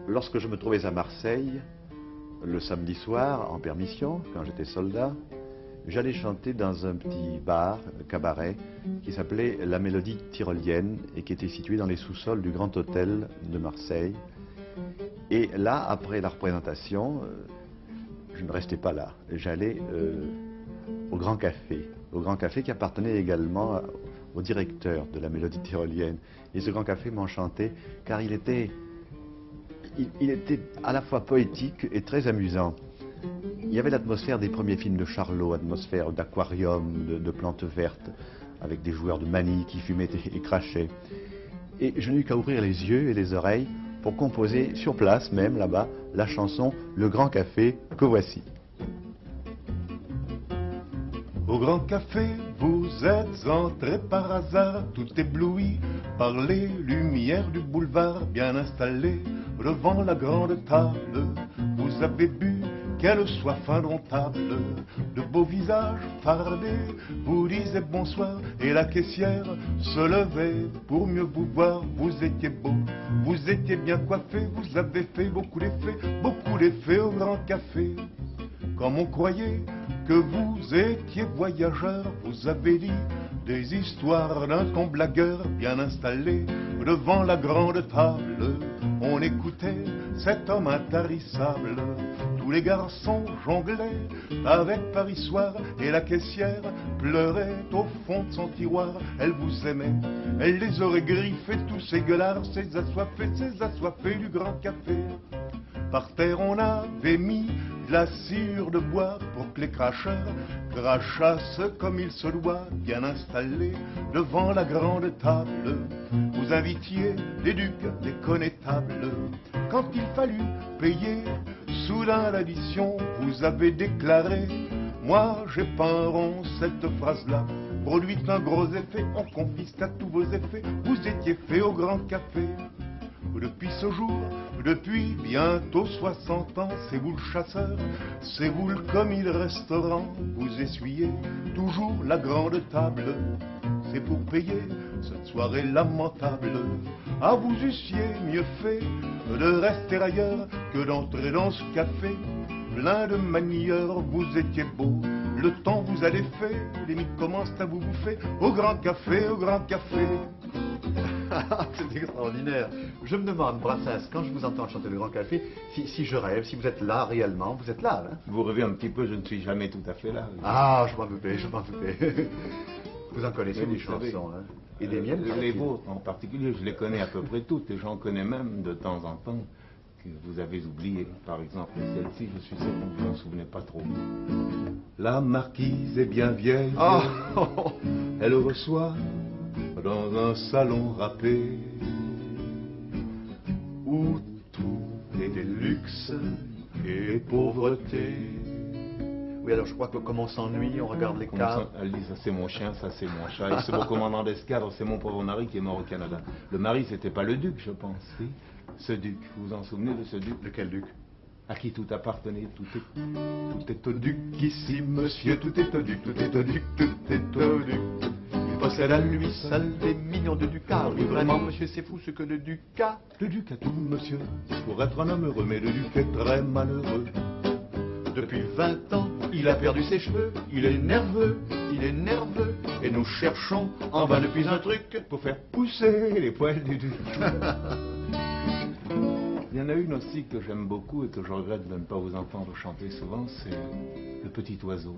Lorsque je me trouvais à Marseille, le samedi soir, en permission, quand j'étais soldat, j'allais chanter dans un petit bar, cabaret, qui s'appelait La Mélodie Tyrolienne et qui était situé dans les sous-sols du Grand Hôtel de Marseille. Et là, après la représentation, je ne restais pas là. J'allais au Grand Café qui appartenait également au directeur de La Mélodie Tyrolienne. Et ce Grand Café m'enchantait car il était à la fois poétique et très amusant. Il y avait l'atmosphère des premiers films de Charlot, atmosphère d'aquarium, de plantes vertes, avec des joueurs de manille qui fumaient et crachaient. Et je n'eus qu'à ouvrir les yeux et les oreilles pour composer sur place même, là-bas, la chanson Le Grand Café que voici. Au Grand Café, vous êtes entré par hasard, tout ébloui par les lumières du boulevard, bien installé devant la grande table. Vous avez bu, quelle soif indomptable, de beaux visages fardés vous disaient bonsoir, et la caissière se levait pour mieux vous voir. Vous étiez beau, vous étiez bien coiffé, vous avez fait beaucoup d'effets au Grand Café. Comme on croyait que vous étiez voyageur, vous avez dit des histoires d'un ton blagueur, bien installé devant la grande table. On écoutait cet homme intarissable. Tous les garçons jonglaient avec Paris Soir, et la caissière pleurait au fond de son tiroir. Elle vous aimait, elle les aurait griffés, tous ces gueulards, ces assoiffés du Grand Café. Par terre on avait mis de la sciure de bois pour que les cracheurs crachassent comme il se doit, bien installés devant la grande table. Vous invitiez les ducs, les connétables. Quand il fallut payer soudain l'addition, vous avez déclaré: moi j'ai pas un rond. Cette phrase-là produit un gros effet, on confisqua tous vos effets, vous étiez fait au Grand Café. Depuis ce jour, depuis bientôt 60 ans, c'est vous le chasseur, c'est vous le commis de restaurant. Vous essuyez toujours la grande table, c'est pour payer cette soirée lamentable. Ah, vous eussiez mieux fait de rester ailleurs que d'entrer dans ce café plein de manieurs. Vous étiez beau, le temps vous a défait, les mythes commencent à vous bouffer au Grand Café, au Grand Café. C'est extraordinaire. Je me demande, Brassens, quand je vous entends chanter Le Grand Café, si je rêve, si vous êtes là réellement, vous êtes là, hein? Vous rêvez un petit peu, je ne suis jamais tout à fait là. Ah, je m'en doutais, je m'en doutais. Vous en connaissez des chansons, hein? Et des miennes? Les vôtres en particulier, je les connais à peu près toutes, et j'en connais même de temps en temps que vous avez oubliées. Par exemple, celle-ci, je suis sûr que vous n'en souvenez pas trop. La marquise est bien vieille, Oh. elle reçoit dans un salon râpé où tout est des luxes et pauvreté. Oui, alors je crois que comme on s'ennuie, on regarde les cadres. Elle dit: ça c'est mon chien, ça c'est mon chat, et c'est mon commandant d'escadre, c'est mon pauvre mari qui est mort au Canada. Le mari, c'était pas le duc, je pense. Si. Ce duc, vous vous en souvenez de ce duc? Lequel duc? À qui tout appartenait, tout est au duc ici, monsieur, tout est au duc, tout est au duc, tout est au duc. Il possède à lui seul des millions de ducats. Oui, vraiment, monsieur, c'est fou ce que le duc a. Le duc a tout, monsieur, pour être un homme heureux, mais le duc est très malheureux. Depuis 20 ans, il a perdu ses cheveux, il est nerveux, et nous cherchons en vain depuis un truc pour faire pousser les poils du duc. Il y en a une aussi que j'aime beaucoup et que je regrette de ne pas vous entendre chanter souvent, c'est Le Petit Oiseau.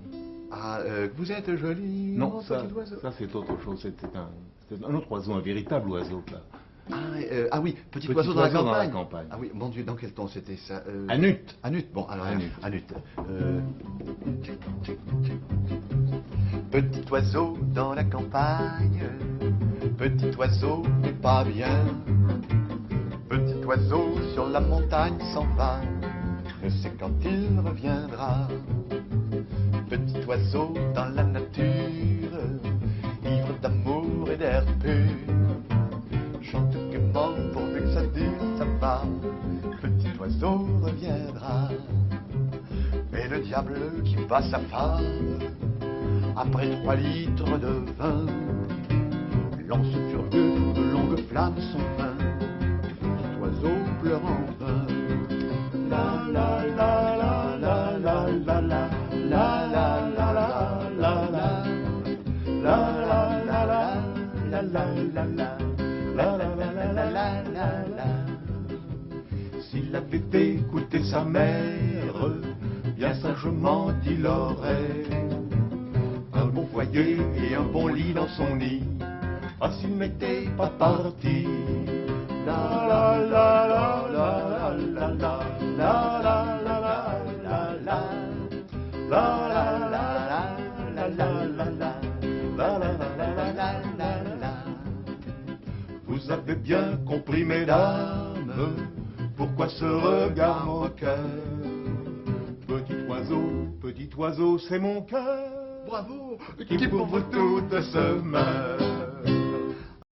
Ah, vous êtes joli, non, mon ça, petit oiseau. Ça c'est autre chose, c'était un autre oiseau, un véritable oiseau. Là. Ah oui, petit oiseau dans la campagne. Ah oui, mon Dieu, dans quel ton c'était ça? Anut. Anut, bon, alors Anut. Petit oiseau dans la campagne, petit oiseau n'est pas bien. Petit oiseau sur la montagne s'en va, ne sait quand il reviendra. Petit oiseau dans la nature, ivre d'amour et d'air pur, chante gaiement pourvu que ça dure, ça va. Petit oiseau reviendra. Mais le diable qui bat sa femme, après 3 litres de vin, lance furieux de longues flammes son pain. Petit oiseau pleure en vain. la la. S'il avait écouté sa mère, bien sagement il aurait un bon foyer et un bon lit dans son nid. Ah, s'il n'était pas parti. La la la la la la la la la la la la la la la la la la. Vous avez bien compris, mesdames, pourquoi ce regard moqueur? Petit oiseau, c'est mon cœur. Bravo, Qui pour vous toutes se meurt.